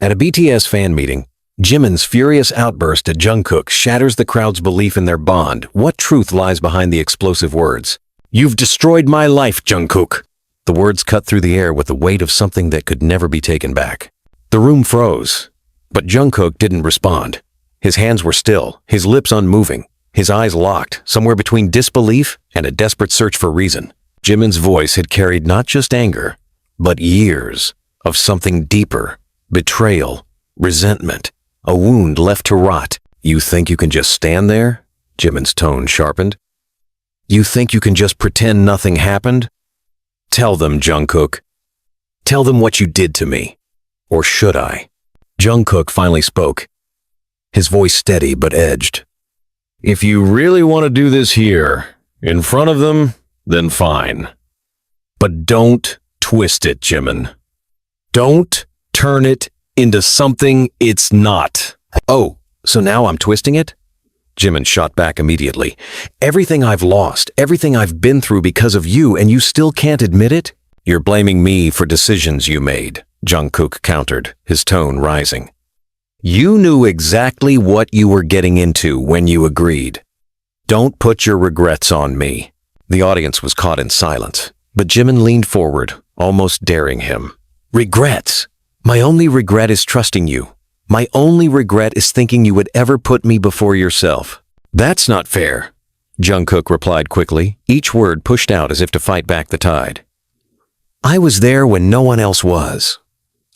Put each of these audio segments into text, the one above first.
At a BTS fan meeting, Jimin's furious outburst at Jungkook shatters the crowd's belief in their bond. What truth lies behind the explosive words? "You've destroyed my life, Jungkook." The words cut through the air with the weight of something that could never be taken back. The room froze, but Jungkook didn't respond. His hands were still, his lips unmoving, his eyes locked, somewhere between disbelief and a desperate search for reason. Jimin's voice had carried not just anger, but years of something deeper: betrayal, resentment, a wound left to rot. "You think you can just stand there?" Jimin's tone sharpened. "You think you can just pretend nothing happened? Tell them, Jungkook. Tell them what you did to me. Or should I?" Jungkook finally spoke, his voice steady but edged. "If you really want to do this here, in front of them, then fine. But don't twist it, Jimin. Don't turn it into something it's not." "Oh, so now I'm twisting it?" Jimin shot back immediately. "Everything I've lost, everything I've been through because of you, and you still can't admit it? You're blaming me for decisions you made," Jungkook countered, his tone rising. "You knew exactly what you were getting into when you agreed. Don't put your regrets on me." The audience was caught in silence, but Jimin leaned forward, almost daring him. "Regrets? My only regret is trusting you. My only regret is thinking you would ever put me before yourself." "That's not fair," Jungkook replied quickly, each word pushed out as if to fight back the tide. "I was there when no one else was.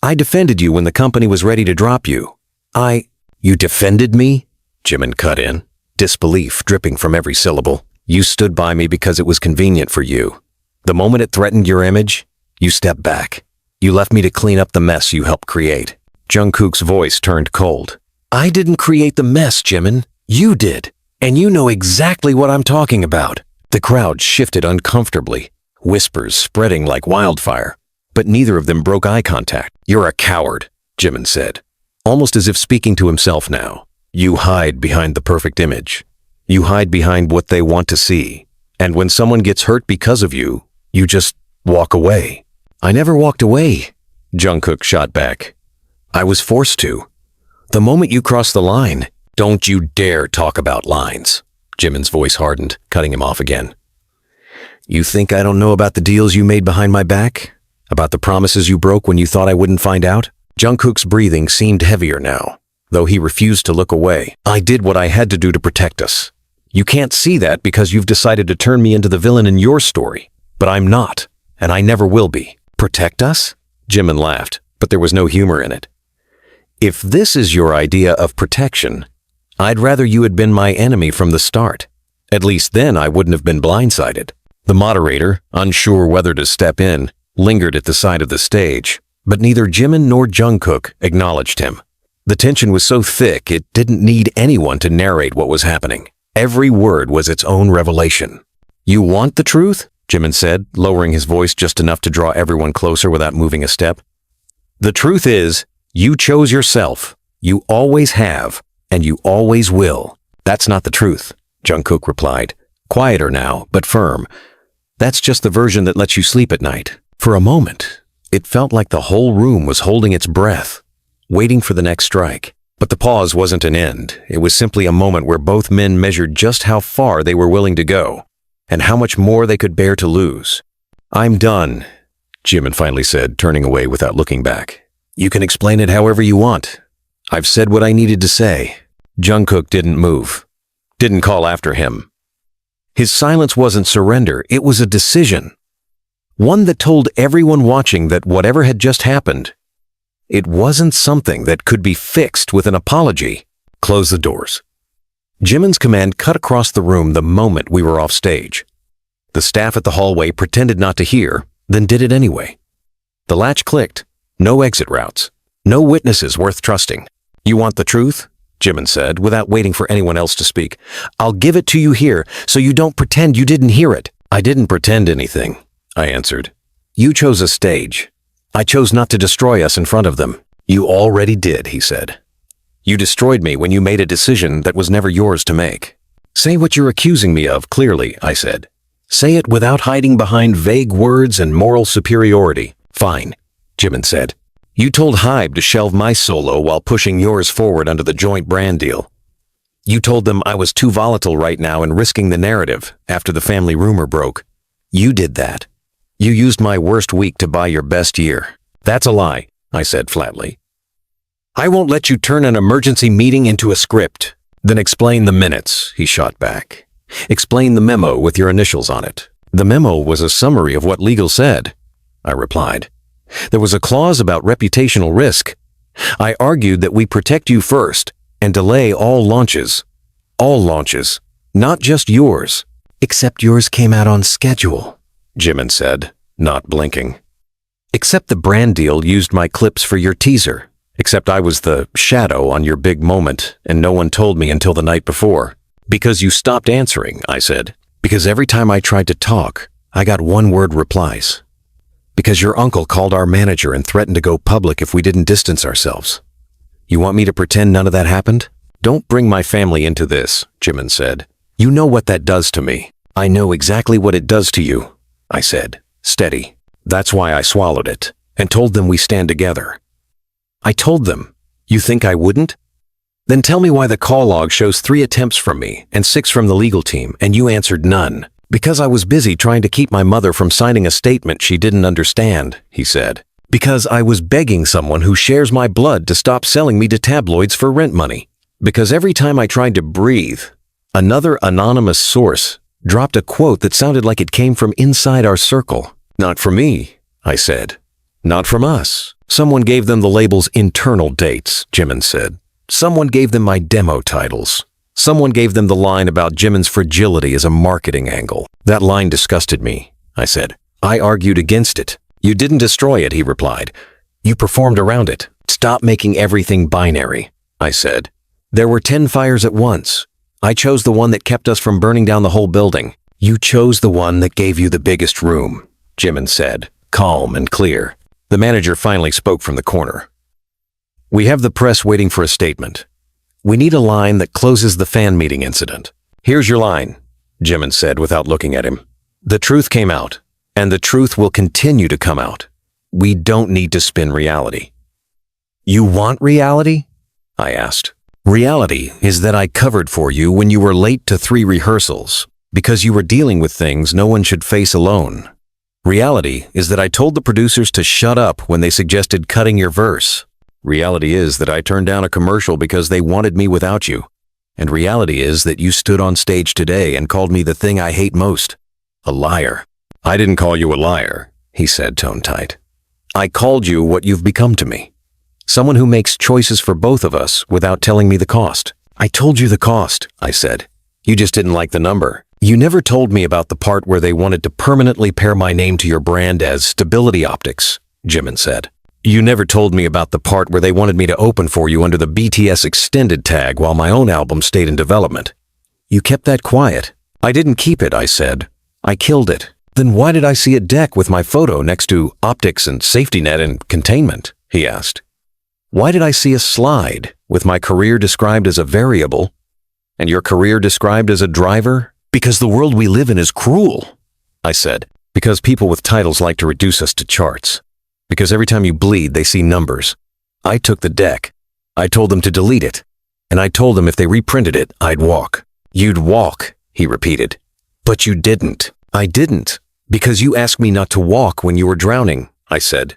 I defended you when the company was ready to drop you. You defended me?" Jimin cut in, disbelief dripping from every syllable. "You stood by me because it was convenient for you. The moment it threatened your image, you stepped back. You left me to clean up the mess you helped create." Jungkook's voice turned cold. "I didn't create the mess, Jimin. You did. And you know exactly what I'm talking about." The crowd shifted uncomfortably, whispers spreading like wildfire, but neither of them broke eye contact. "You're a coward," Jimin said, almost as if speaking to himself now. "You hide behind the perfect image. You hide behind what they want to see. And when someone gets hurt because of you, you just walk away." "I never walked away," Jungkook shot back. "I was forced to. The moment you crossed the line..." "Don't you dare talk about lines," Jimin's voice hardened, cutting him off again. "You think I don't know about the deals you made behind my back? About the promises you broke when you thought I wouldn't find out?" Jungkook's breathing seemed heavier now, though he refused to look away. "I did what I had to do to protect us. You can't see that because you've decided to turn me into the villain in your story. But I'm not, and I never will be." "Protect us?" Jimin laughed, but there was no humor in it. "If this is your idea of protection, I'd rather you had been my enemy from the start. At least then I wouldn't have been blindsided." The moderator, unsure whether to step in, lingered at the side of the stage, but neither Jimin nor Jungkook acknowledged him. The tension was so thick it didn't need anyone to narrate what was happening. Every word was its own revelation. "You want the truth?" Jimin said, lowering his voice just enough to draw everyone closer without moving a step. "The truth is, you chose yourself. You always have, and you always will." "That's not the truth," Jungkook replied, quieter now, but firm. "That's just the version that lets you sleep at night." For a moment, it felt like the whole room was holding its breath, waiting for the next strike. But the pause wasn't an end. It was simply a moment where both men measured just how far they were willing to go, and how much more they could bear to lose. "I'm done," Jimin finally said, turning away without looking back. "You can explain it however you want. I've said what I needed to say." Jungkook didn't move, didn't call after him. His silence wasn't surrender, it was a decision. One that told everyone watching that whatever had just happened, it wasn't something that could be fixed with an apology. "Close the doors." Jimin's command cut across the room the moment we were off stage. The staff at the hallway pretended not to hear, then did it anyway. The latch clicked. No exit routes. No witnesses worth trusting. "You want the truth?" Jimin said, without waiting for anyone else to speak. "I'll give it to you here, so you don't pretend you didn't hear it." "I didn't pretend anything," I answered. "You chose a stage. I chose not to destroy us in front of them." "You already did," he said. "You destroyed me when you made a decision that was never yours to make." "Say what you're accusing me of clearly," I said. "Say it without hiding behind vague words and moral superiority." "Fine," Jimin said. You told Hybe to shelve my solo while pushing yours forward under the joint brand deal. You told them I was too volatile right now and risking the narrative after the family rumor broke. You did that. You used my worst week to buy your best year. That's a lie, I said flatly. I won't let you turn an emergency meeting into a script. Then explain the minutes, he shot back. Explain the memo with your initials on it. The memo was a summary of what legal said, I replied. There was a clause about reputational risk. I argued that we protect you first and delay all launches. All launches, not just yours. Except yours came out on schedule, Jimin said, not blinking. Except the brand deal used my clips for your teaser. Except I was the shadow on your big moment and no one told me until the night before. Because you stopped answering, I said. Because every time I tried to talk, I got one-word replies. Because your uncle called our manager and threatened to go public if we didn't distance ourselves. You want me to pretend none of that happened? Don't bring my family into this, Jimin said. You know what that does to me. I know exactly what it does to you, I said, steady. That's why I swallowed it and told them we stand together. I told them. You think I wouldn't? Then tell me why the call log shows 3 attempts from me and 6 from the legal team and you answered none. Because I was busy trying to keep my mother from signing a statement she didn't understand, he said. Because I was begging someone who shares my blood to stop selling me to tabloids for rent money. Because every time I tried to breathe, another anonymous source dropped a quote that sounded like it came from inside our circle. Not from me, I said. Not from us. Someone gave them the labels internal dates, Jimin said. Someone gave them my demo titles. Someone gave them the line about Jimin's fragility as a marketing angle. That line disgusted me, I said. I argued against it. You didn't destroy it, he replied. You performed around it. Stop making everything binary, I said. There were 10 fires at once. I chose the one that kept us from burning down the whole building. You chose the one that gave you the biggest room, Jimin said, calm and clear. The manager finally spoke from the corner. We have the press waiting for a statement. We need a line that closes the fan meeting incident. Here's your line, Jimin said without looking at him. The truth came out, and the truth will continue to come out. We don't need to spin reality. You want reality? I asked. Reality is that I covered for you when you were late to 3 rehearsals, because you were dealing with things no one should face alone. Reality is that I told the producers to shut up when they suggested cutting your verse. Reality is that I turned down a commercial because they wanted me without you. And reality is that you stood on stage today and called me the thing I hate most, a liar. I didn't call you a liar, he said tone tight. I called you what you've become to me. Someone who makes choices for both of us without telling me the cost. I told you the cost, I said. You just didn't like the number. You never told me about the part where they wanted to permanently pair my name to your brand as Stability Optics, Jimin said. You never told me about the part where they wanted me to open for you under the BTS Extended tag while my own album stayed in development. You kept that quiet. I didn't keep it, I said. I killed it. Then why did I see a deck with my photo next to optics and safety net and containment? He asked. Why did I see a slide with my career described as a variable and your career described as a driver? Because the world we live in is cruel, I said. Because people with titles like to reduce us to charts. Because every time you bleed, they see numbers. I took the deck. I told them to delete it. And I told them if they reprinted it, I'd walk. You'd walk, he repeated. But you didn't. I didn't. Because you asked me not to walk when you were drowning, I said.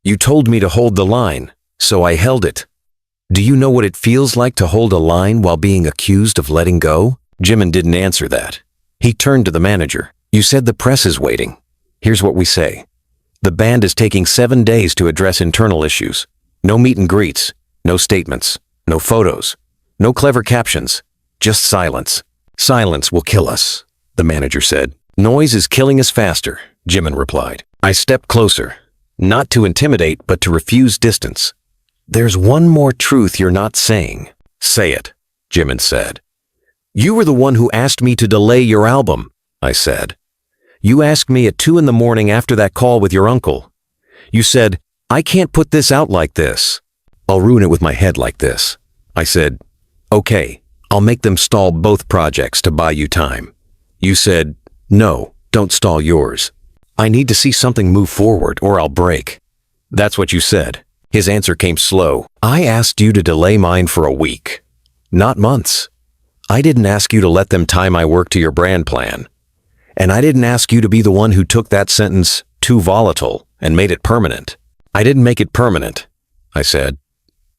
You told me to hold the line, so I held it. Do you know what it feels like to hold a line while being accused of letting go? Jimin didn't answer that. He turned to the manager. You said the press is waiting. Here's what we say. The band is taking 7 days to address internal issues. No meet and greets, no statements, no photos, no clever captions, just silence. Silence will kill us, the manager said. Noise is killing us faster, Jimin replied. I stepped closer, not to intimidate, but to refuse distance. There's one more truth you're not saying. Say it, Jimin said. You were the one who asked me to delay your album, I said. You asked me at 2 a.m. after that call with your uncle. You said, I can't put this out like this. I'll ruin it with my head like this. I said, okay, I'll make them stall both projects to buy you time. You said, no, don't stall yours. I need to see something move forward or I'll break. That's what you said. His answer came slow. I asked you to delay mine for a week, not months. I didn't ask you to let them tie my work to your brand plan. And I didn't ask you to be the one who took that sentence, too volatile, and made it permanent. I didn't make it permanent, I said.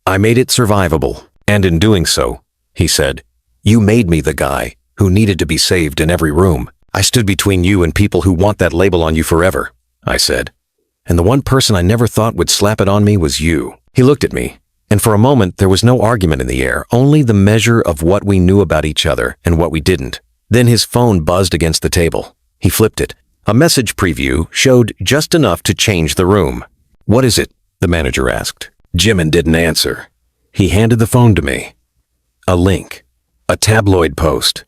I made it survivable. And in doing so, he said, you made me the guy who needed to be saved in every room. I stood between you and people who want that label on you forever, I said. And the one person I never thought would slap it on me was you. He looked at me, and for a moment there was no argument in the air, only the measure of what we knew about each other and what we didn't. Then his phone buzzed against the table. He flipped it. A message preview showed just enough to change the room. What is it? The manager asked. Jimin didn't answer. He handed the phone to me. A link. A tabloid post.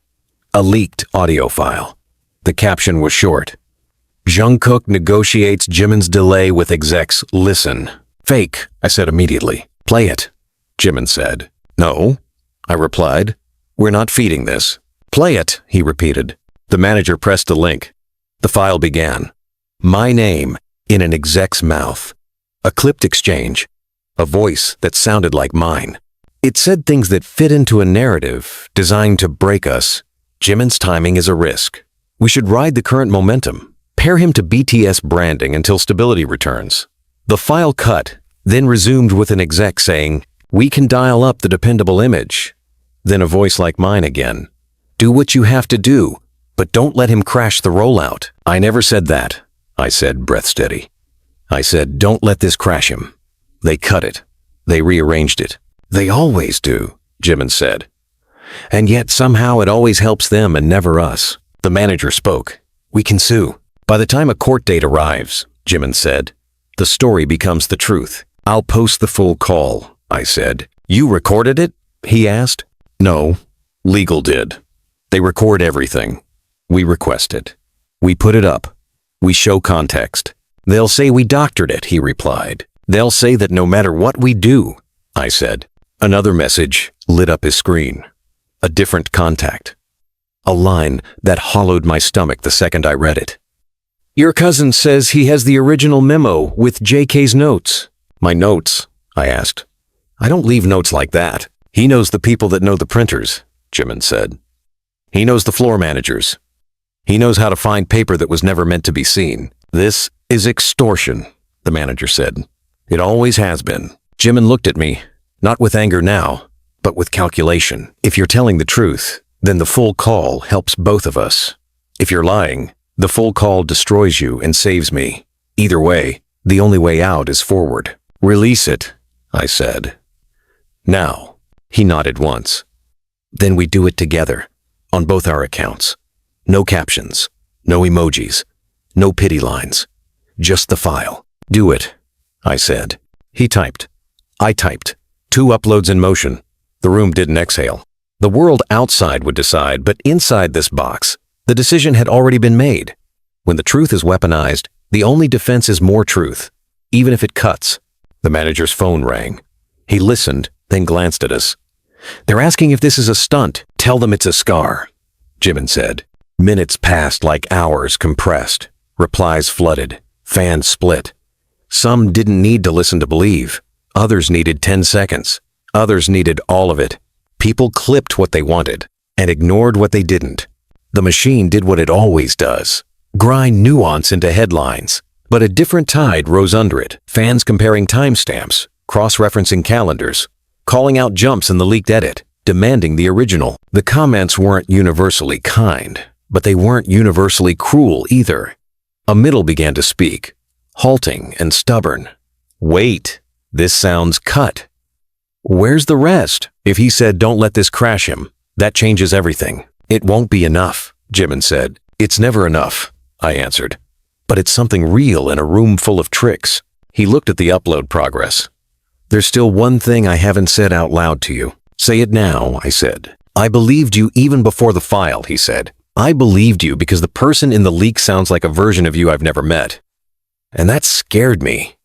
A leaked audio file. The caption was short. Jungkook negotiates Jimin's delay with execs. Listen. Fake, I said immediately. Play it, Jimin said. No, I replied. We're not feeding this. Play it, he repeated. The manager pressed a link. The file began. My name in an exec's mouth. A clipped exchange. A voice that sounded like mine. It said things that fit into a narrative designed to break us. Jimin's timing is a risk. We should ride the current momentum. Pair him to BTS branding until stability returns. The file cut, then resumed with an exec saying, we can dial up the dependable image. Then a voice like mine again. Do what you have to do, but don't let him crash the rollout. I never said that, I said, breath steady. I said, don't let this crash him. They cut it. They rearranged it. They always do, Jimin said. And yet somehow it always helps them and never us. The manager spoke. We can sue. By the time a court date arrives, Jimin said, the story becomes the truth. I'll post the full call, I said. You recorded it? He asked. No, legal did. They record everything. We request it. We put it up. We show context. They'll say we doctored it, he replied. They'll say that no matter what we do, I said. Another message lit up his screen. A different contact. A line that hollowed my stomach the second I read it. Your cousin says he has the original memo with JK's notes. My notes? I asked. I don't leave notes like that. He knows the people that know the printers, Jimin said. He knows the floor managers. He knows how to find paper that was never meant to be seen. This is extortion, the manager said. It always has been. Jimin looked at me, not with anger now, but with calculation. If you're telling the truth, then the full call helps both of us. If you're lying, the full call destroys you and saves me. Either way, the only way out is forward. Release it, I said. Now, he nodded once. Then we do it together, on both our accounts. No captions, no emojis, no pity lines, just the file. Do it, I said. He typed. I typed. 2 uploads in motion. The room didn't exhale. The world outside would decide, but inside this box, the decision had already been made. When the truth is weaponized, the only defense is more truth, even if it cuts. The manager's phone rang. He listened, then glanced at us. They're asking if this is a stunt. Tell them it's a scar, Jimin said. Minutes passed like hours compressed. Replies flooded. Fans split. Some didn't need to listen to believe. Others needed 10 seconds. Others needed all of it. People clipped what they wanted and ignored what they didn't. The machine did what it always does. Grind nuance into headlines. But a different tide rose under it. Fans comparing timestamps, cross-referencing calendars, calling out jumps in the leaked edit, demanding the original. The comments weren't universally kind, but they weren't universally cruel either. A middle began to speak, halting and stubborn. Wait, this sounds cut. Where's the rest? If he said don't let this crash him, that changes everything. It won't be enough, Jimin said. It's never enough, I answered. But it's something real in a room full of tricks. He looked at the upload progress. There's still one thing I haven't said out loud to you. Say it now, I said. I believed you even before the file, he said. I believed you because the person in the leak sounds like a version of you I've never met. And that scared me.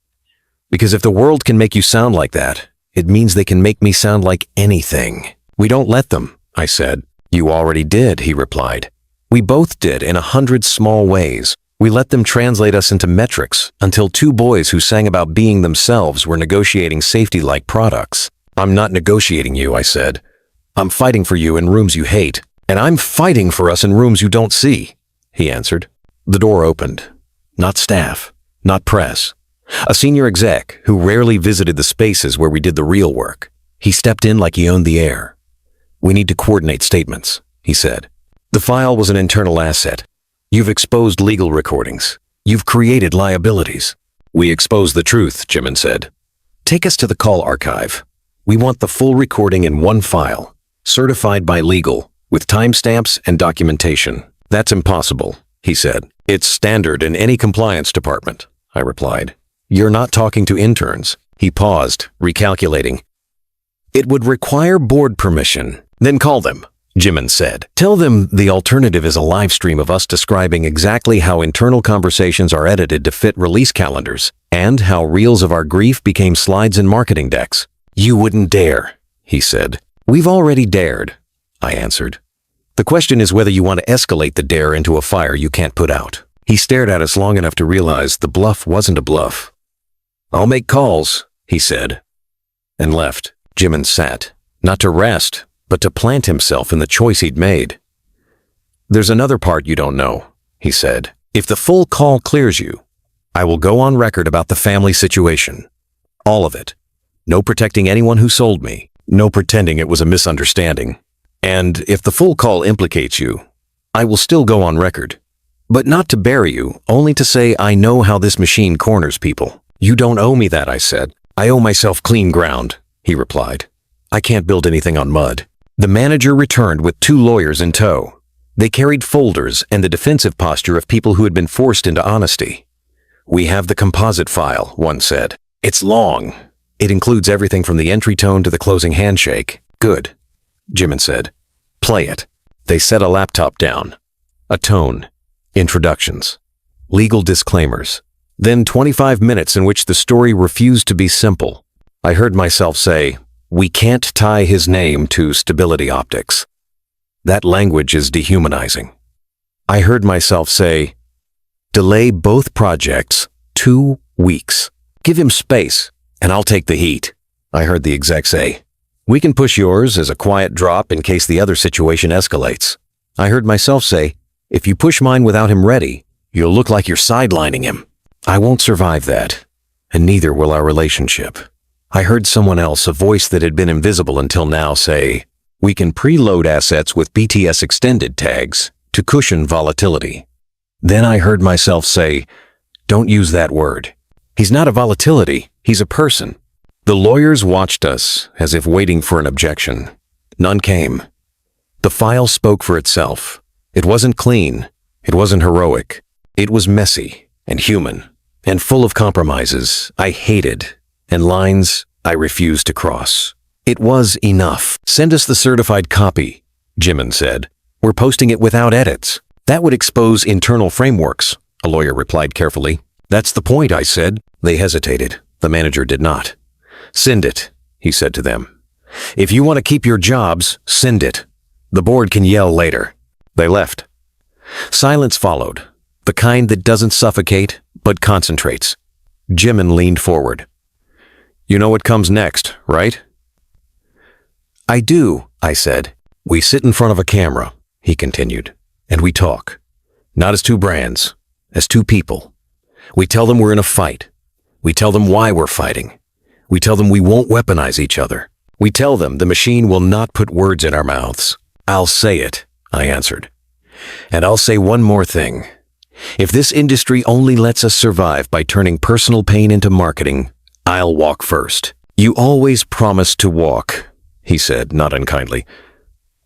Because if the world can make you sound like that, it means they can make me sound like anything. We don't let them, I said. You already did, he replied. We both did in 100 small ways. We let them translate us into metrics until two boys who sang about being themselves were negotiating safety-like products. I'm not negotiating you, I said. I'm fighting for you in rooms you hate, and I'm fighting for us in rooms you don't see, he answered. The door opened. Not staff, not press. A senior exec who rarely visited the spaces where we did the real work. He stepped in like he owned the air. We need to coordinate statements, he said. The file was an internal asset. You've exposed legal recordings. You've created liabilities. We exposed the truth, Jimin said. Take us to the call archive. We want the full recording in one file, certified by legal, with timestamps and documentation. That's impossible, he said. It's standard in any compliance department, I replied. You're not talking to interns. He paused, recalculating. It would require board permission. Then call them, Jimin said. Tell them the alternative is a live stream of us describing exactly how internal conversations are edited to fit release calendars, and how reels of our grief became slides in marketing decks. You wouldn't dare, he said. We've already dared, I answered. The question is whether you want to escalate the dare into a fire you can't put out. He stared at us long enough to realize the bluff wasn't a bluff. I'll make calls, he said, and left. Jimin sat, not to rest, but to plant himself in the choice he'd made. There's another part you don't know, he said. If the full call clears you, I will go on record about the family situation. All of it. No protecting anyone who sold me. No pretending it was a misunderstanding. And if the full call implicates you, I will still go on record. But not to bury you, only to say I know how this machine corners people. You don't owe me that, I said. I owe myself clean ground, he replied. I can't build anything on mud. The manager returned with two lawyers in tow. They carried folders and the defensive posture of people who had been forced into honesty. We have the composite file, one said. It's long. It includes everything from the entry tone to the closing handshake. Good, Jimin said. Play it. They set a laptop down. A tone. Introductions. Legal disclaimers. Then 25 minutes in which the story refused to be simple. I heard myself say, we can't tie his name to stability optics. That language is dehumanizing. I heard myself say, delay both projects 2 weeks. Give him space, and I'll take the heat. I heard the exec say, we can push yours as a quiet drop in case the other situation escalates. I heard myself say, if you push mine without him ready, you'll look like you're sidelining him. I won't survive that, and neither will our relationship. I heard someone else, a voice that had been invisible until now, say, we can preload assets with BTS extended tags to cushion volatility. Then I heard myself say, don't use that word. He's not a volatility, he's a person. The lawyers watched us as if waiting for an objection. None came. The file spoke for itself. It wasn't clean. It wasn't heroic. It was messy and human and full of compromises I hated and lines I refused to cross. It was enough. Send us the certified copy, Jimin said. We're posting it without edits. That would expose internal frameworks, a lawyer replied carefully. That's the point, I said. They hesitated. The manager did not. Send it, he said to them. If you want to keep your jobs, send it. The board can yell later. They left. Silence followed, the kind that doesn't suffocate, but concentrates. Jimin leaned forward. You know what comes next, right? I do, I said. We sit in front of a camera, he continued, and we talk. Not as two brands, as two people. We tell them we're in a fight. We tell them why we're fighting. We tell them we won't weaponize each other. We tell them the machine will not put words in our mouths. I'll say it, I answered. And I'll say one more thing. If this industry only lets us survive by turning personal pain into marketing, I'll walk first. You always promise to walk, he said, not unkindly.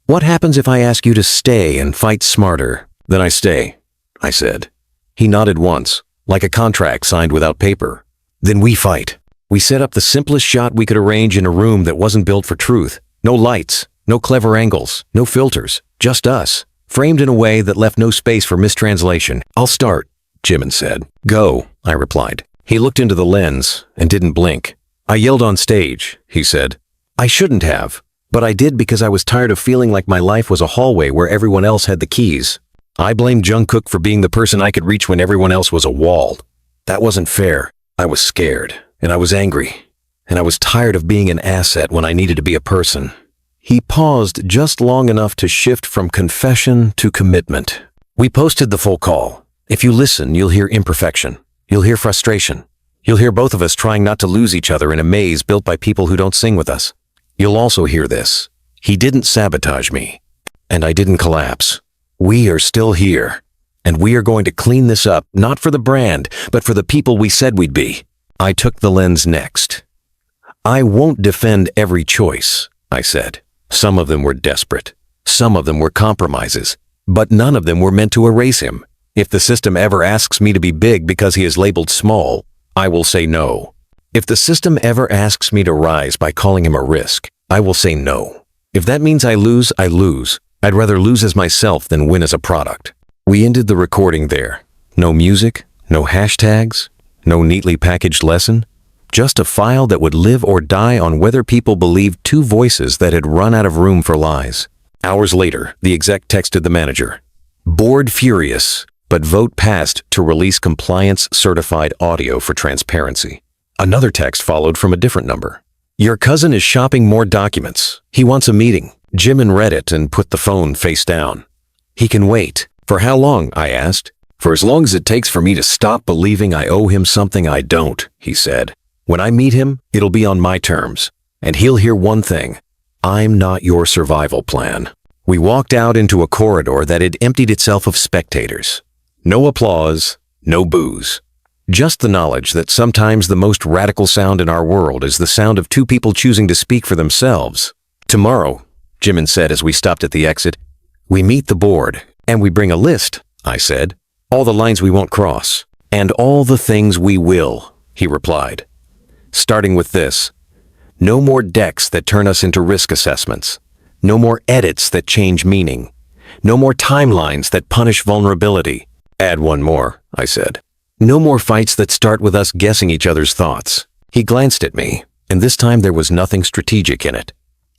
What happens if I ask you to stay and fight smarter? Then I stay, I said. He nodded once, like a contract signed without paper. Then we fight. We set up the simplest shot we could arrange in a room that wasn't built for truth. No lights, no clever angles, no filters, just us, framed in a way that left no space for mistranslation. I'll start, Jimin said. Go, I replied. He looked into the lens and didn't blink. I yelled on stage, he said. I shouldn't have, but I did because I was tired of feeling like my life was a hallway where everyone else had the keys. I blamed Jungkook for being the person I could reach when everyone else was a wall. That wasn't fair. I was scared, and I was angry, and I was tired of being an asset when I needed to be a person. He paused just long enough to shift from confession to commitment. We posted the full call. If you listen, you'll hear imperfection. You'll hear frustration. You'll hear both of us trying not to lose each other in a maze built by people who don't sing with us. You'll also hear this. He didn't sabotage me, and I didn't collapse. We are still here, and we are going to clean this up, not for the brand, but for the people we said we'd be. I took the lens next. I won't defend every choice, I said. Some of them were desperate. Some of them were compromises, but none of them were meant to erase him. If the system ever asks me to be big because he is labeled small, I will say no. If the system ever asks me to rise by calling him a risk, I will say no. If that means I lose, I lose. I'd rather lose as myself than win as a product. We ended the recording there. No music, no hashtags, no neatly packaged lesson. Just a file that would live or die on whether people believed two voices that had run out of room for lies. Hours later, the exec texted the manager. Bored furious, but vote passed to release compliance-certified audio for transparency. Another text followed from a different number. Your cousin is shopping more documents. He wants a meeting. Jimin read it and put the phone face down. He can wait. For how long? I asked. For as long as it takes for me to stop believing I owe him something I don't, he said. When I meet him, it'll be on my terms, and he'll hear one thing. I'm not your survival plan. We walked out into a corridor that had emptied itself of spectators. No applause, no boos. Just the knowledge that sometimes the most radical sound in our world is the sound of two people choosing to speak for themselves. Tomorrow, Jimin said as we stopped at the exit, we meet the board, and we bring a list, I said. All the lines we won't cross, and all the things we will, he replied. Starting with this. No more decks that turn us into risk assessments. No more edits that change meaning. No more timelines that punish vulnerability. Add one more, I said. No more fights that start with us guessing each other's thoughts. He glanced at me, and this time there was nothing strategic in it.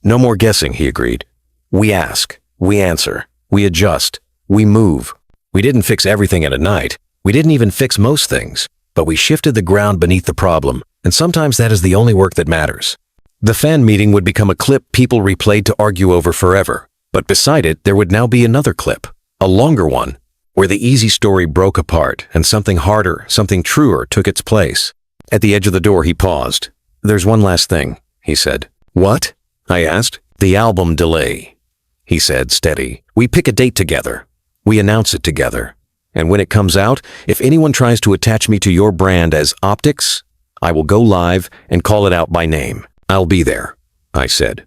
No more guessing, he agreed. We ask, we answer, we adjust, we move. We didn't fix everything in a night. We didn't even fix most things, but we shifted the ground beneath the problem, and sometimes that is the only work that matters. The fan meeting would become a clip people replayed to argue over forever, but beside it there would now be another clip, a longer one, where the easy story broke apart and something harder, something truer took its place. At the edge of the door he paused. There's one last thing, he said. What? I asked. The album delay, he said, steady. We pick a date together. We announce it together. And when it comes out, if anyone tries to attach me to your brand as optics, I will go live and call it out by name. I'll be there, I said.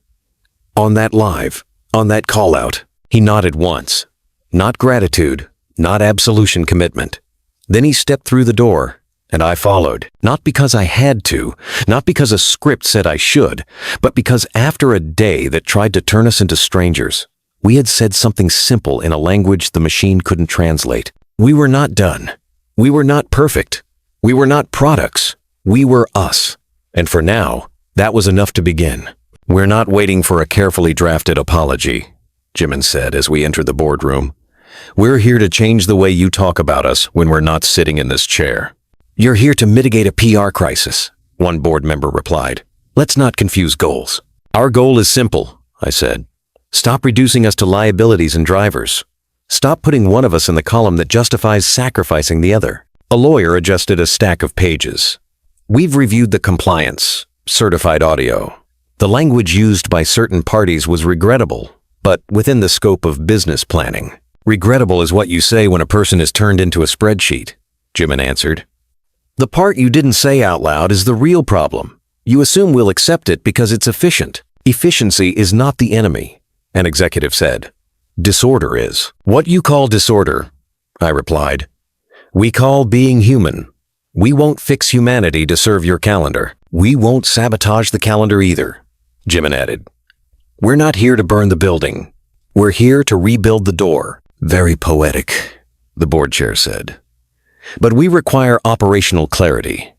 On that live, on that call out, he nodded once. Not gratitude, not absolution commitment. Then he stepped through the door, and I followed. Not because I had to, not because a script said I should, but because after a day that tried to turn us into strangers, we had said something simple in a language the machine couldn't translate. We were not done. We were not perfect. We were not products. We were us. And for now, that was enough to begin. We're not waiting for a carefully drafted apology, Jimin said as we entered the boardroom. We're here to change the way you talk about us when we're not sitting in this chair. You're here to mitigate a PR crisis, one board member replied. Let's not confuse goals. Our goal is simple, I said. Stop reducing us to liabilities and drivers. Stop putting one of us in the column that justifies sacrificing the other. A lawyer adjusted a stack of pages. We've reviewed the compliance, certified audio. The language used by certain parties was regrettable, but within the scope of business planning. Regrettable is what you say when a person is turned into a spreadsheet, Jimin answered. The part you didn't say out loud is the real problem. You assume we'll accept it because it's efficient. Efficiency is not the enemy, an executive said. Disorder is. What you call disorder, I replied. We call being human. We won't fix humanity to serve your calendar. We won't sabotage the calendar either, Jimin added. We're not here to burn the building. We're here to rebuild the door. Very poetic, the board chair said. But we require operational clarity.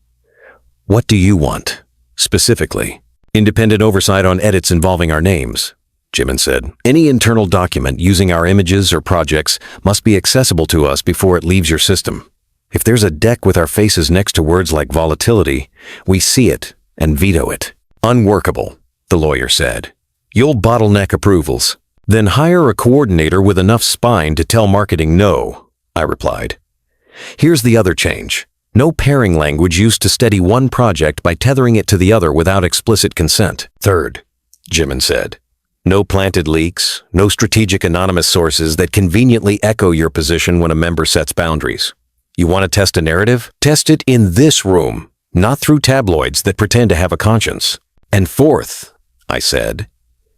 What do you want, specifically? Independent oversight on edits involving our names. Jimin said. Any internal document using our images or projects must be accessible to us before it leaves your system. If there's a deck with our faces next to words like volatility, we see it and veto it. Unworkable, the lawyer said. You'll bottleneck approvals. Then hire a coordinator with enough spine to tell marketing no, I replied. Here's the other change. No pairing language used to steady one project by tethering it to the other without explicit consent. Third, Jimin said. No planted leaks, no strategic anonymous sources that conveniently echo your position when a member sets boundaries. You want to test a narrative? Test it in this room, not through tabloids that pretend to have a conscience. And fourth, I said,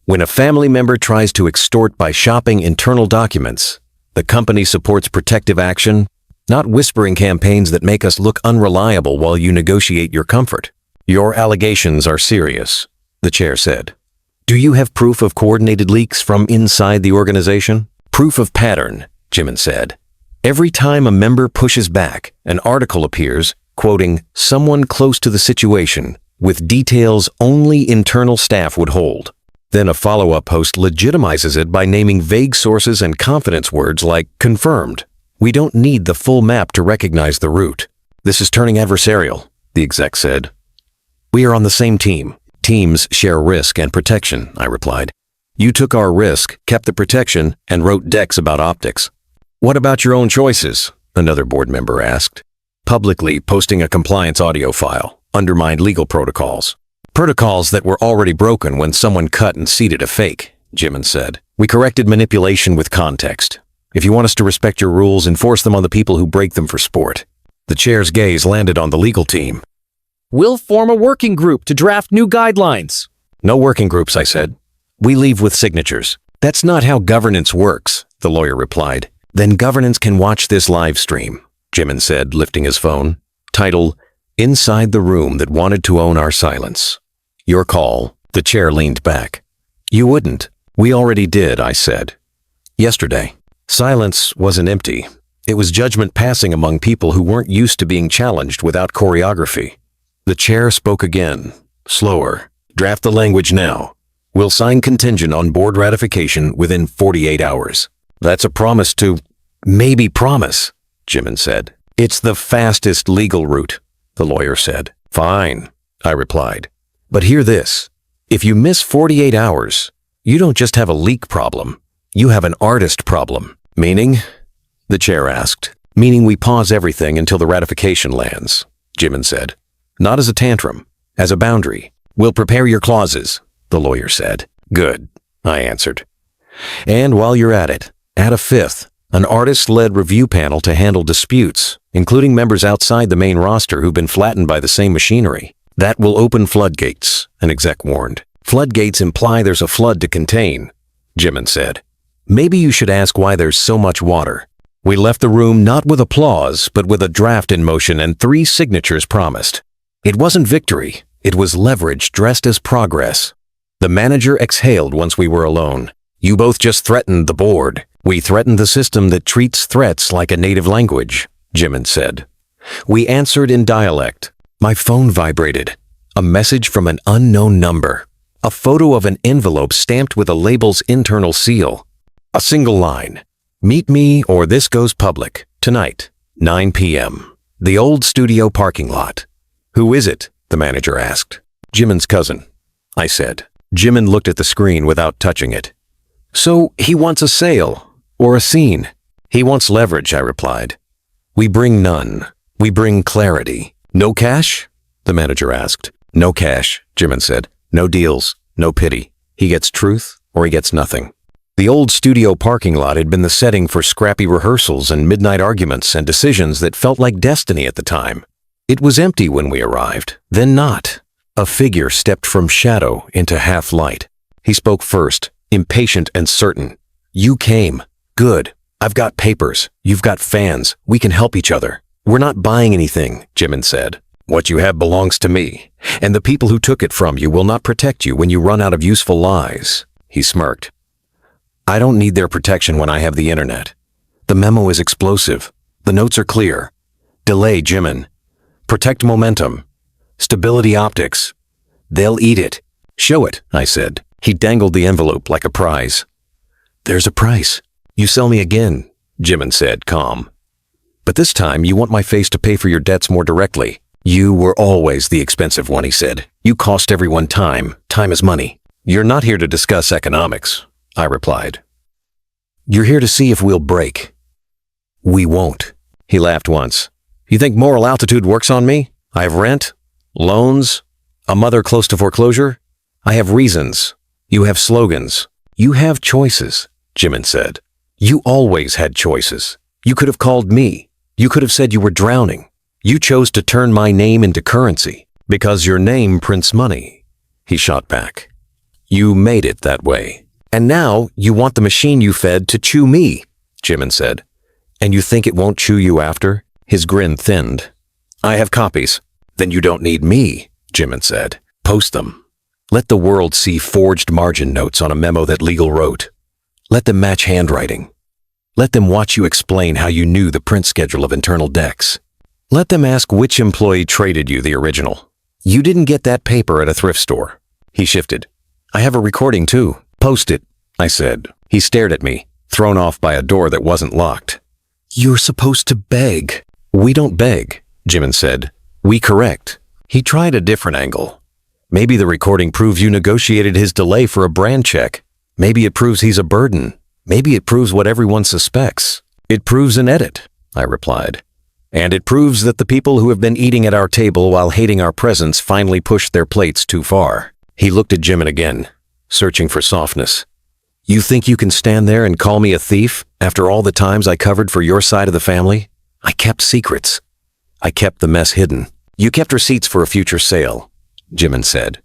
when a family member tries to extort by shopping internal documents, the company supports protective action, not whispering campaigns that make us look unreliable while you negotiate your comfort. Your allegations are serious, the chair said. Do you have proof of coordinated leaks from inside the organization? Proof of pattern, Jimin said. Every time a member pushes back, an article appears, quoting someone close to the situation, with details only internal staff would hold. Then a follow-up post legitimizes it by naming vague sources and confidence words like confirmed. We don't need the full map to recognize the route. This is turning adversarial, the exec said. We are on the same team. Teams share risk and protection, I replied. You took our risk, kept the protection, and wrote decks about optics. What about your own choices? Another board member asked. Publicly posting a compliance audio file undermined legal protocols. Protocols that were already broken when someone cut and seeded a fake, Jimin said. We corrected manipulation with context. If you want us to respect your rules, enforce them on the people who break them for sport. The chair's gaze landed on the legal team. We'll form a working group to draft new guidelines. No working groups, I said. We leave with signatures. That's not how governance works, the lawyer replied. Then governance can watch this live stream, Jimin said, lifting his phone. Title, Inside the Room That Wanted to Own Our Silence. Your call. The chair leaned back. You wouldn't. We already did, I said. Yesterday. Silence wasn't empty. It was judgment passing among people who weren't used to being challenged without choreography. The chair spoke again, slower. Draft the language now. We'll sign contingent on board ratification within 48 hours. That's a promise to maybe promise, Jimin said. It's the fastest legal route, the lawyer said. Fine, I replied. But hear this. If you miss 48 hours, you don't just have a leak problem. You have an artist problem. Meaning? The chair asked. Meaning we pause everything until the ratification lands, Jimin said. Not as a tantrum, as a boundary. We'll prepare your clauses, the lawyer said. Good, I answered. And while you're at it, add a fifth, an artist-led review panel to handle disputes, including members outside the main roster who've been flattened by the same machinery. That will open floodgates, an exec warned. Floodgates imply there's a flood to contain, Jimin said. Maybe you should ask why there's so much water. We left the room not with applause, but with a draft in motion and 3 signatures promised. It wasn't victory. It was leverage dressed as progress. The manager exhaled once we were alone. You both just threatened the board. We threatened the system that treats threats like a native language, Jimin said. We answered in dialect. My phone vibrated. A message from an unknown number. A photo of an envelope stamped with a label's internal seal. A single line. Meet me or this goes public. Tonight, 9 p.m. The old studio parking lot. Who is it? The manager asked. Jimin's cousin, I said. Jimin looked at the screen without touching it. So he wants a sale or a scene. He wants leverage, I replied. We bring none. We bring clarity. No cash? The manager asked. No cash, Jimin said. No deals, no pity. He gets truth or he gets nothing. The old studio parking lot had been the setting for scrappy rehearsals and midnight arguments and decisions that felt like destiny at the time. It was empty when we arrived, then not. A figure stepped from shadow into half light. He spoke first, impatient and certain. You came. Good. I've got papers. You've got fans. We can help each other. We're not buying anything, Jimin said. What you have belongs to me, and the people who took it from you will not protect you when you run out of useful lies. He smirked. I don't need their protection when I have the internet. The memo is explosive. The notes are clear. Delay, Jimin. Protect momentum. Stability optics. They'll eat it. Show it, I said. He dangled the envelope like a prize. There's a price. You sell me again, Jimin said, calm. But this time you want my face to pay for your debts more directly. You were always the expensive one, he said. You cost everyone time. Time is money. You're not here to discuss economics, I replied. You're here to see if we'll break. We won't. He laughed once. You think moral altitude works on me? I have rent, loans, a mother close to foreclosure. I have reasons. You have slogans. You have choices, Jimin said. You always had choices. You could have called me. You could have said you were drowning. You chose to turn my name into currency because your name prints money, he shot back. You made it that way. And now you want the machine you fed to chew me, Jimin said. And you think it won't chew you after? His grin thinned. I have copies. Then you don't need me, Jimin said. Post them. Let the world see forged margin notes on a memo that Legal wrote. Let them match handwriting. Let them watch you explain how you knew the print schedule of internal decks. Let them ask which employee traded you the original. You didn't get that paper at a thrift store. He shifted. I have a recording too. Post it, I said. He stared at me, thrown off by a door that wasn't locked. You're supposed to beg. We don't beg, Jimin said. We correct. He tried a different angle. Maybe the recording proves you negotiated his delay for a brand check. Maybe it proves he's a burden. Maybe it proves what everyone suspects. It proves an edit, I replied. And it proves that the people who have been eating at our table while hating our presence finally pushed their plates too far. He looked at Jimin again, searching for softness. You think you can stand there and call me a thief after all the times I covered for your side of the family? I kept secrets. I kept the mess hidden. You kept receipts for a future sale, Jimin said.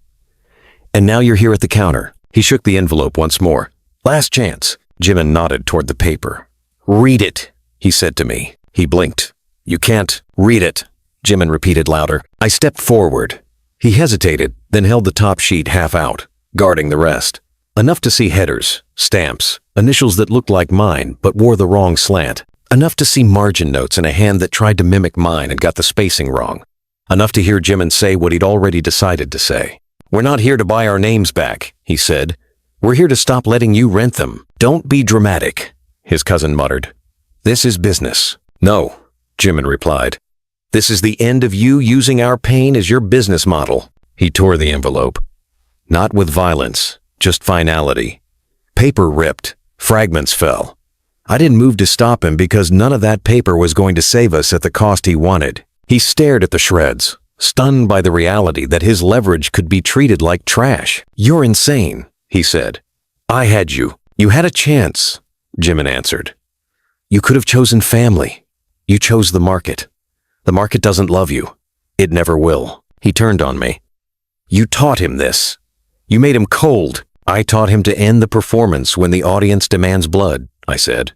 And now you're here at the counter. He shook the envelope once more. Last chance. Jimin nodded toward the paper. Read it, he said to me. He blinked. You can't read it, Jimin repeated louder. I stepped forward. He hesitated, then held the top sheet half out, guarding the rest. Enough to see headers, stamps, initials that looked like mine but wore the wrong slant. Enough to see margin notes in a hand that tried to mimic mine and got the spacing wrong. Enough to hear Jimin say what he'd already decided to say. We're not here to buy our names back, he said. We're here to stop letting you rent them. Don't be dramatic, his cousin muttered. This is business. No, Jimin replied. This is the end of you using our pain as your business model. He tore the envelope. Not with violence, just finality. Paper ripped. Fragments fell. I didn't move to stop him because none of that paper was going to save us at the cost he wanted. He stared at the shreds, stunned by the reality that his leverage could be treated like trash. You're insane, he said. I had you. You had a chance, Jimin answered. You could have chosen family. You chose the market. The market doesn't love you. It never will. He turned on me. You taught him this. You made him cold. I taught him to end the performance when the audience demands blood, I said.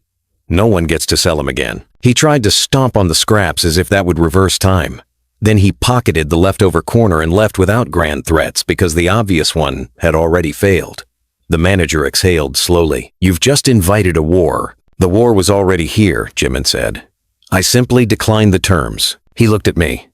No one gets to sell him again. He tried to stomp on the scraps as if that would reverse time. Then he pocketed the leftover corner and left without grand threats because the obvious one had already failed. The manager exhaled slowly. You've just invited a war. The war was already here, Jimin said. I simply declined the terms. He looked at me.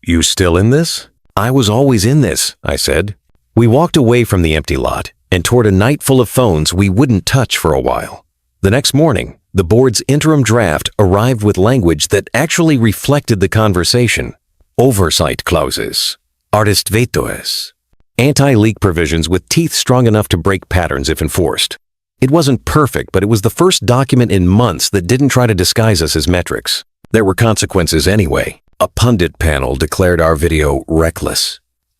You still in this? I was always in this, I said. We walked away from the empty lot and toward a night full of phones we wouldn't touch for a while. The next morning, the board's interim draft arrived with language that actually reflected the conversation. Oversight clauses, artist vetoes, anti-leak provisions with teeth strong enough to break patterns if enforced. It wasn't perfect, but it was the first document in months that didn't try to disguise us as metrics. There were consequences anyway. A pundit panel declared our video reckless.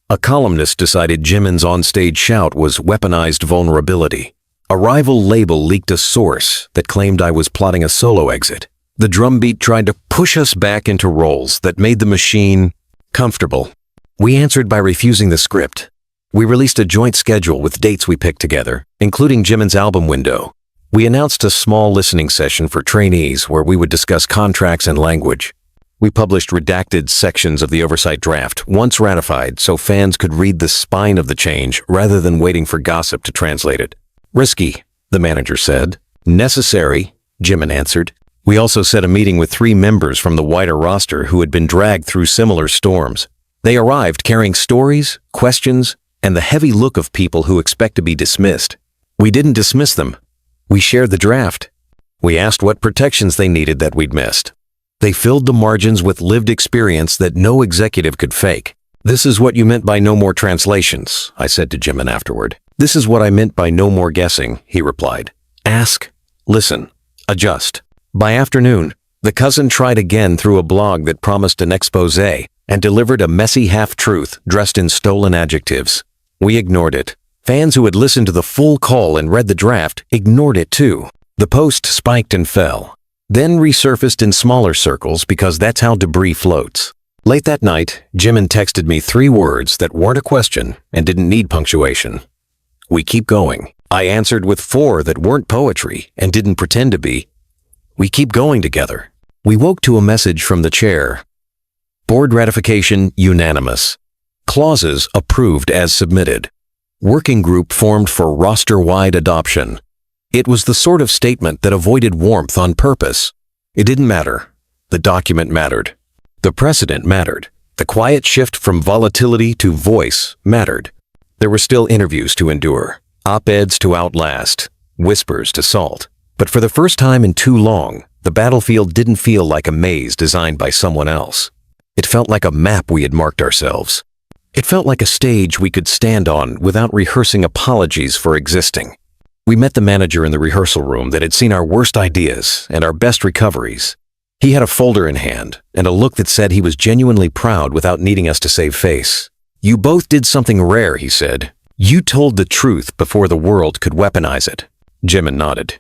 A columnist decided Jimin's onstage shout was weaponized vulnerability. A rival label leaked a source that claimed I was plotting a solo exit. The drumbeat tried to push us back into roles that made the machine comfortable. We answered by refusing the script. We released a joint schedule with dates we picked together, including Jimin's album window. We announced a small listening session for trainees where we would discuss contracts and language. We published redacted sections of the oversight draft, once ratified, so fans could read the spine of the change rather than waiting for gossip to translate it. Risky, the manager said. Necessary, Jimin answered. We also set a meeting with 3 members from the wider roster who had been dragged through similar storms. They arrived carrying stories, questions, and the heavy look of people who expect to be dismissed. We didn't dismiss them. We shared the draft. We asked what protections they needed that we'd missed. They filled the margins with lived experience that no executive could fake. "This is what you meant by no more translations," I said to Jimin afterward. "This is what I meant by no more guessing," he replied. "Ask, listen, adjust." By afternoon, the cousin tried again through a blog that promised an expose and delivered a messy half-truth dressed in stolen adjectives. We ignored it. Fans who had listened to the full call and read the draft ignored it too. The post spiked and fell, then resurfaced in smaller circles because that's how debris floats. Late that night, Jimin texted me 3 words that weren't a question and didn't need punctuation. "We keep going." I answered with 4 that weren't poetry and didn't pretend to be. "We keep going together." We woke to a message from the chair. Board ratification unanimous. Clauses approved as submitted. Working group formed for roster-wide adoption. It was the sort of statement that avoided warmth on purpose. It didn't matter. The document mattered. The precedent mattered. The quiet shift from volatility to voice mattered. There were still interviews to endure, op-eds to outlast, whispers to salt. But for the first time in too long, the battlefield didn't feel like a maze designed by someone else. It felt like a map we had marked ourselves. It felt like a stage we could stand on without rehearsing apologies for existing. We met the manager in the rehearsal room that had seen our worst ideas and our best recoveries. He had a folder in hand and a look that said he was genuinely proud without needing us to save face. "You both did something rare," he said. "You told the truth before the world could weaponize it." Jimin nodded.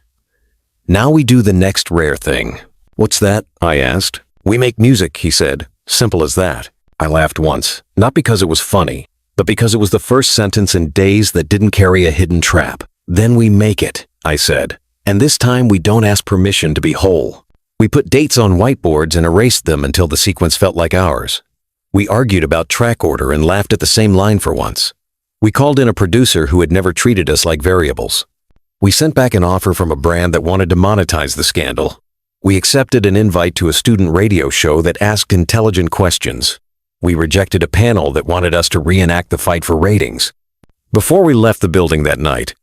"Now we do the next rare thing." "What's that?" I asked. "We make music," he said. "Simple as that." I laughed once, not because it was funny, but because it was the first sentence in days that didn't carry a hidden trap. "Then we make it," I said. "And this time we don't ask permission to be whole." We put dates on whiteboards and erased them until the sequence felt like ours. We argued about track order and laughed at the same line for once. We called in a producer who had never treated us like variables. We sent back an offer from a brand that wanted to monetize the scandal. We accepted an invite to a student radio show that asked intelligent questions. We rejected a panel that wanted us to reenact the fight for ratings. Before we left the building that night,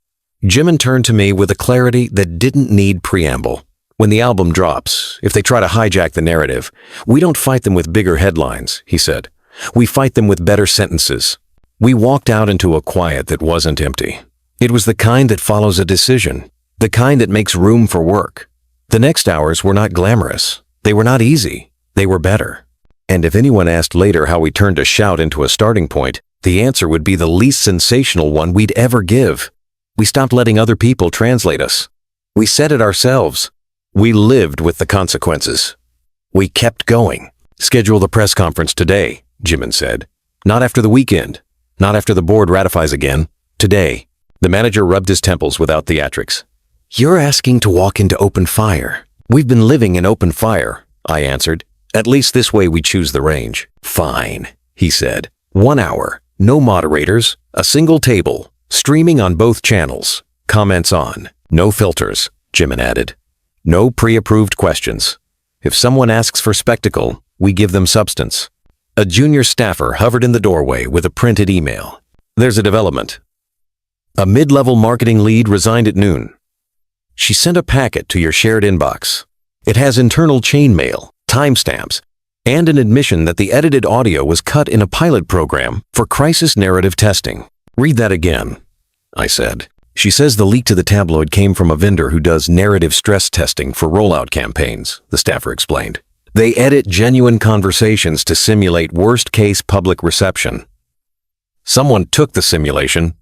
Jimin turned to me with a clarity that didn't need preamble. "When the album drops, if they try to hijack the narrative, we don't fight them with bigger headlines," he said. "We fight them with better sentences." We walked out into a quiet that wasn't empty. It was the kind that follows a decision, the kind that makes room for work. The next hours were not glamorous. They were not easy. They were better. And if anyone asked later how we turned a shout into a starting point, the answer would be the least sensational one we'd ever give. We stopped letting other people translate us. We said it ourselves. We lived with the consequences. We kept going. "Schedule the press conference today," Jimin said. "Not after the weekend. Not after the board ratifies again. Today." The manager rubbed his temples without theatrics. "You're asking to walk into open fire." "We've been living in open fire," I answered. "At least this way we choose the range." "Fine," he said. 1 hour, no moderators, a single table, streaming on both channels, comments on. No filters, Jimin added. No pre-approved questions. If someone asks for spectacle, we give them substance. A junior staffer hovered in the doorway with a printed email. "There's a development. A mid-level marketing lead resigned at noon. She sent a packet to your shared inbox. It has internal chain mail, timestamps, and an admission that the edited audio was cut in a pilot program for crisis narrative testing." "Read that again," I said. "She says the leak to the tabloid came from a vendor who does narrative stress testing for rollout campaigns," the staffer explained. "They edit genuine conversations to simulate worst-case public reception. Someone took the simulation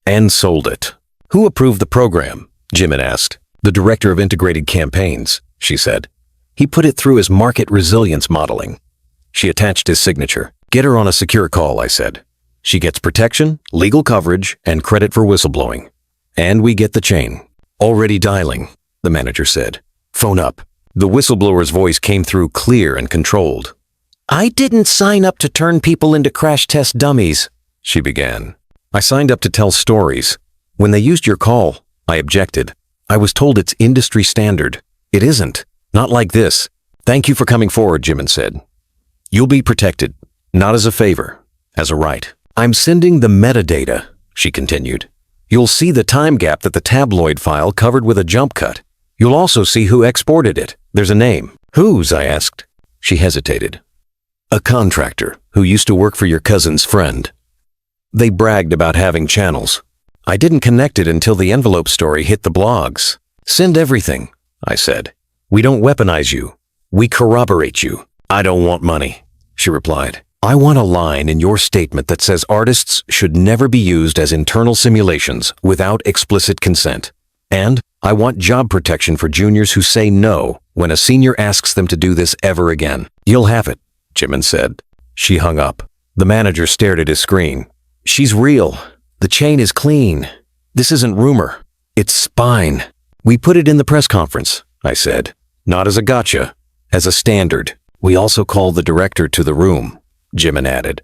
and sold it." "Who approved the program?" Jimin asked. "The director of integrated campaigns," she said. "He put it through his market resilience modeling." She attached his signature. "Get her on a secure call," I said. "She gets protection, legal coverage, and credit for whistleblowing. And we get the chain." "Already dialing," the manager said. "Phone up." The whistleblower's voice came through clear and controlled. "I didn't sign up to turn people into crash test dummies," she began. "I signed up to tell stories. When they used your call, I objected. I was told it's industry standard. It isn't. Not like this. Thank you for coming forward," Jimin said. "You'll be protected, not as a favor, as a right." I'm sending the metadata, she continued. You'll see the time gap that the tabloid file covered with a jump cut. You'll also see who exported it. There's a name. Whose? I asked. She hesitated. A contractor who used to work for your cousin's friend. They bragged about having channels. I didn't connect it until the envelope story hit the blogs. Send everything, I said. We don't weaponize you. We corroborate you. I don't want money, she replied. I want a line in your statement that says artists should never be used as internal simulations without explicit consent. And I want job protection for juniors who say no when a senior asks them to do this ever again. You'll have it, Jimin said. She hung up. The manager stared at his screen. She's real. The chain is clean. This isn't rumor. It's spine. We put it in the press conference, I said. Not as a gotcha, as a standard. We also called the director to the room, Jimin added.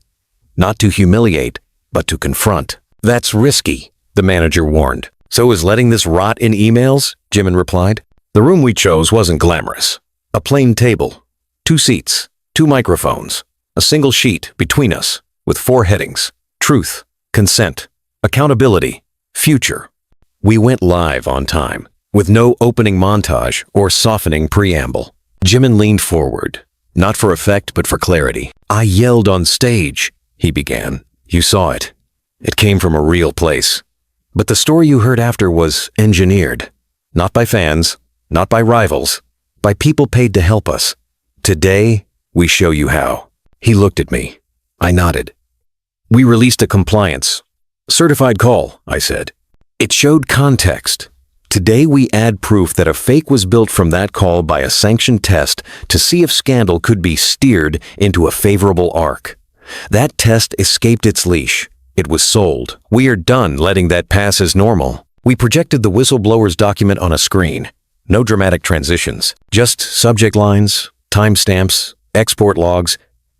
Not to humiliate, but to confront. That's risky, the manager warned. So is letting this rot in emails? Jimin replied. The room we chose wasn't glamorous. A plain table, 2 seats, 2 microphones, a single sheet between us with 4 headings. Truth, consent, accountability, future. We went live on time, with no opening montage or softening preamble. Jimin leaned forward, not for effect but for clarity. I yelled on stage, he began. You saw it. It came from a real place. But the story you heard after was engineered. Not by fans, not by rivals, by people paid to help us. Today, we show you how. He looked at me. I nodded. We released a compliance. Certified call, I said. It showed context. Today we add proof that a fake was built from that call by a sanctioned test to see if scandal could be steered into a favorable arc. That test escaped its leash. It was sold. We are done letting that pass as normal. We projected the whistleblower's document on a screen. No dramatic transitions. Just subject lines, timestamps, export logs,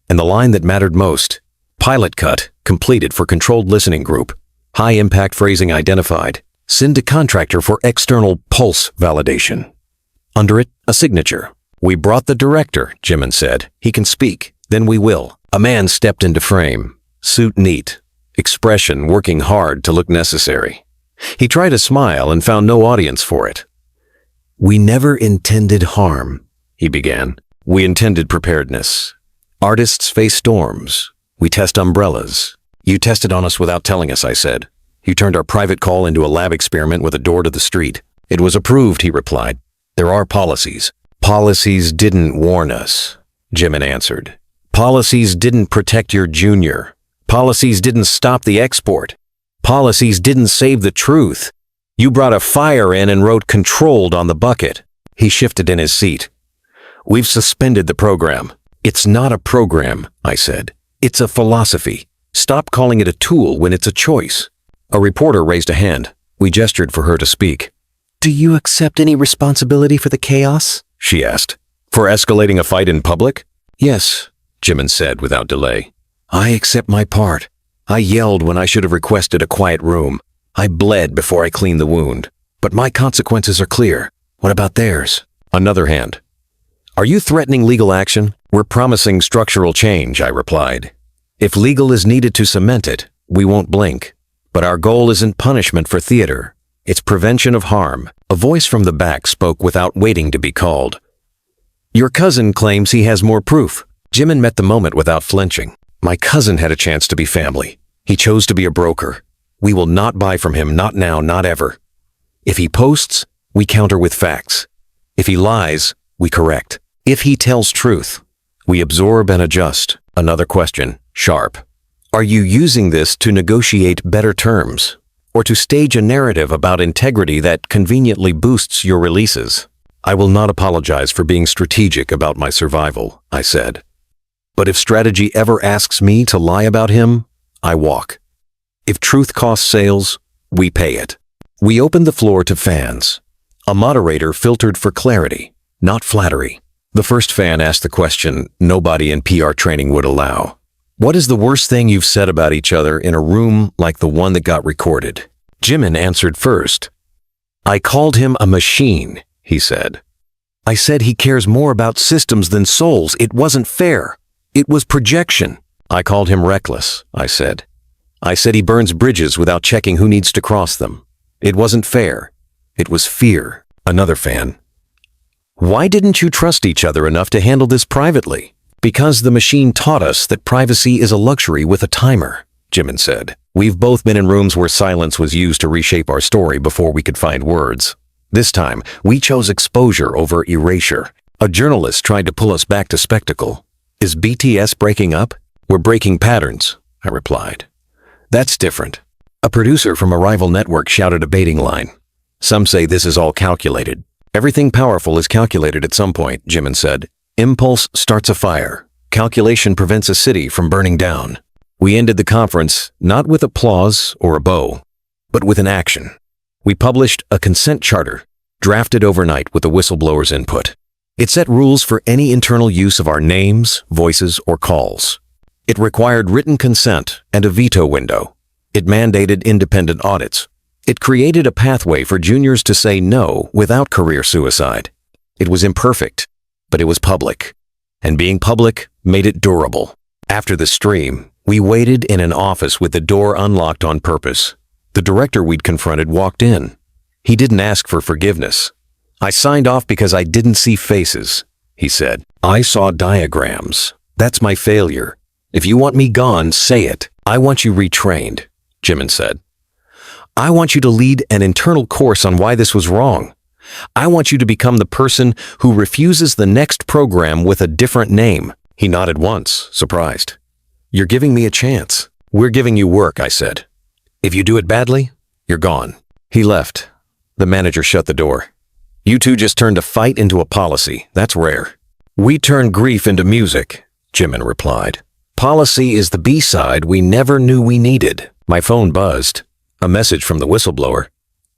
and the line that mattered most. Pilot cut, completed for controlled listening group. High impact phrasing identified. Send to contractor for external pulse validation. Under it, a signature. We brought the director, Jimin said. He can speak. Then we will. A man stepped into frame. Suit neat. Expression working hard to look necessary. He tried a smile and found no audience for it. We never intended harm, he began. We intended preparedness. Artists face storms. We test umbrellas. You tested on us without telling us, I said. You turned our private call into a lab experiment with a door to the street. It was approved, he replied. There are policies. Policies didn't warn us, Jimin answered. Policies didn't protect your junior. Policies didn't stop the export. Policies didn't save the truth. You brought a fire in and wrote controlled on the bucket. He shifted in his seat. We've suspended the program. It's not a program, I said. It's a philosophy. Stop calling it a tool when it's a choice. A reporter raised a hand. We gestured for her to speak. Do you accept any responsibility for the chaos? She asked. For escalating a fight in public? Yes, Jimin said without delay. I accept my part. I yelled when I should have requested a quiet room. I bled before I cleaned the wound. But my consequences are clear. What about theirs? Another hand. Are you threatening legal action? We're promising structural change, I replied. If legal is needed to cement it, we won't blink. But our goal isn't punishment for theater. It's prevention of harm. A voice from the back spoke without waiting to be called. Your cousin claims he has more proof. Jimin met the moment without flinching. My cousin had a chance to be family. He chose to be a broker. We will not buy from him, not now, not ever. If he posts, we counter with facts. If he lies, we correct. If he tells truth, we absorb and adjust. Another question, sharp. Are you using this to negotiate better terms? Or to stage a narrative about integrity that conveniently boosts your releases? I will not apologize for being strategic about my survival, I said. But if strategy ever asks me to lie about him, I walk. If truth costs sales, we pay it. We opened the floor to fans. A moderator filtered for clarity, not flattery. The first fan asked the question nobody in PR training would allow. What is the worst thing you've said about each other in a room like the one that got recorded? Jimin answered first. I called him a machine, he said. I said he cares more about systems than souls. It wasn't fair. It was projection. I called him reckless, I said. I said he burns bridges without checking who needs to cross them. It wasn't fair. It was fear. Another fan. Why didn't you trust each other enough to handle this privately? Because the machine taught us that privacy is a luxury with a timer, Jimin said. We've both been in rooms where silence was used to reshape our story before we could find words. This time, we chose exposure over erasure. A journalist tried to pull us back to spectacle. Is BTS breaking up? We're breaking patterns, I replied. That's different. A producer from a rival network shouted a baiting line. Some say this is all calculated. Everything powerful is calculated at some point, Jimin said. Impulse starts a fire. Calculation prevents a city from burning down. We ended the conference not with applause or a bow, but with an action. We published a consent charter, drafted overnight with the whistleblower's input. It set rules for any internal use of our names, voices, or calls. It required written consent and a veto window. It mandated independent audits. It created a pathway for juniors to say no without career suicide. It was imperfect, but it was public. And being public made it durable. After the stream, we waited in an office with the door unlocked on purpose. The director we'd confronted walked in. He didn't ask for forgiveness. I signed off because I didn't see faces, he said. I saw diagrams. That's my failure. If you want me gone, say it. I want you retrained, Jimin said. I want you to lead an internal course on why this was wrong. I want you to become the person who refuses the next program with a different name. He nodded once, surprised. You're giving me a chance. We're giving you work, I said. If you do it badly, you're gone. He left. The manager shut the door. You two just turned a fight into a policy. That's rare. We turn grief into music, Jimin replied. Policy is the B-side we never knew we needed. My phone buzzed. A message from the whistleblower.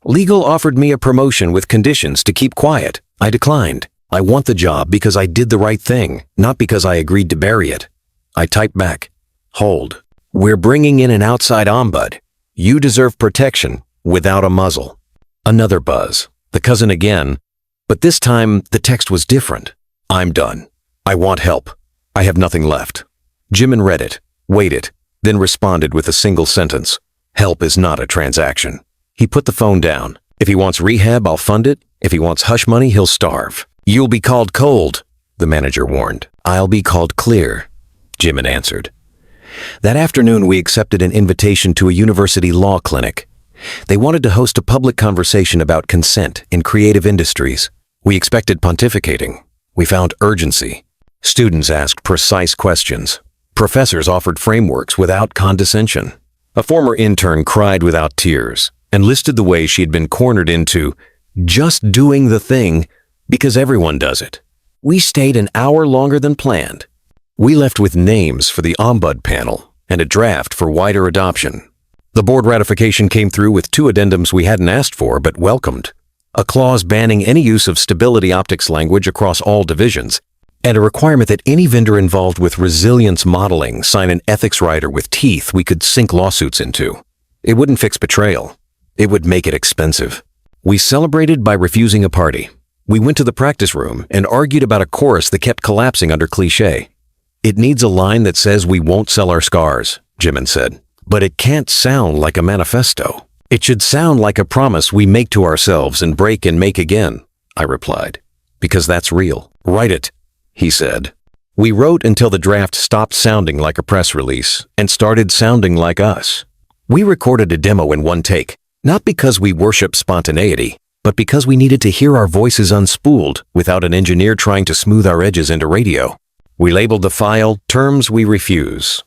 Legal offered me a promotion with conditions to keep quiet. I declined. I want the job because I did the right thing, not because I agreed to bury it. I typed back. Hold. We're bringing in an outside ombud. You deserve protection without a muzzle. Another buzz. The cousin again. But this time, the text was different. I'm done. I want help. I have nothing left. Jimin read it, waited, then responded with a single sentence. Help is not a transaction. He put the phone down. If he wants rehab, I'll fund it. If he wants hush money, he'll starve. You'll be called cold, the manager warned. I'll be called clear, Jimin answered. That afternoon, we accepted an invitation to a university law clinic. They wanted to host a public conversation about consent in creative industries. We expected pontificating. We found urgency. Students asked precise questions. Professors offered frameworks without condescension. A former intern cried without tears and listed the way she had been cornered into just doing the thing because everyone does it. We stayed an hour longer than planned. We left with names for the Ombud panel and a draft for wider adoption. The board ratification came through with 2 addendums we hadn't asked for but welcomed. A clause banning any use of stability optics language across all divisions, and a requirement that any vendor involved with resilience modeling sign an ethics rider with teeth we could sink lawsuits into. It wouldn't fix betrayal. It would make it expensive. We celebrated by refusing a party. We went to the practice room and argued about a chorus that kept collapsing under cliché. It needs a line that says we won't sell our scars, Jimin said. But it can't sound like a manifesto. It should sound like a promise we make to ourselves and break and make again, I replied. Because that's real. Write it, he said. We wrote until the draft stopped sounding like a press release and started sounding like us. We recorded a demo in one take, not because we worship spontaneity, but because we needed to hear our voices unspooled without an engineer trying to smooth our edges into radio. We labeled the file Terms We Refuse.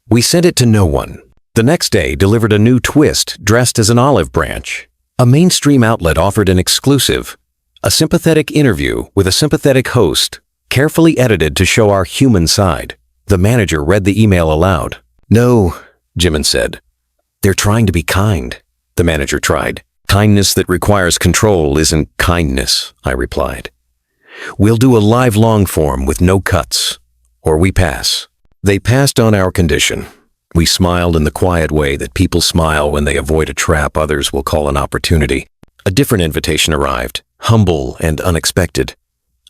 We sent it to no one. The next day delivered a new twist dressed as an olive branch. A mainstream outlet offered an exclusive, a sympathetic interview with a sympathetic host, carefully edited to show our human side. The manager read the email aloud. No, Jimin said. They're trying to be kind. The manager tried. Kindness that requires control isn't kindness, I replied. We'll do a live long form with no cuts, or we pass. They passed on our condition. We smiled in the quiet way that people smile when they avoid a trap others will call an opportunity. A different invitation arrived, humble and unexpected.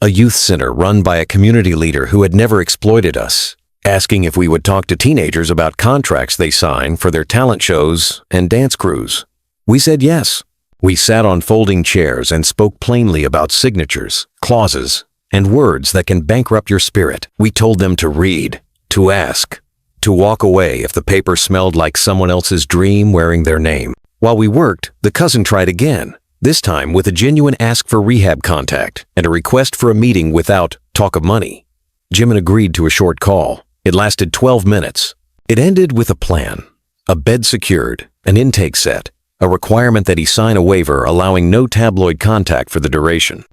A youth center run by a community leader who had never exploited us. asking if we would talk to teenagers about contracts they sign for their talent shows and dance crews. We said yes. We sat on folding chairs and spoke plainly about signatures, clauses, and words that can bankrupt your spirit. We told them to read, to ask, to walk away if the paper smelled like someone else's dream wearing their name. While we worked, the cousin tried again, this time with a genuine ask for rehab contact and a request for a meeting without talk of money. Jimin agreed to a short call. It lasted 12 minutes. It ended with a plan, a bed secured, an intake set, a requirement that he sign a waiver allowing no tabloid contact for the duration.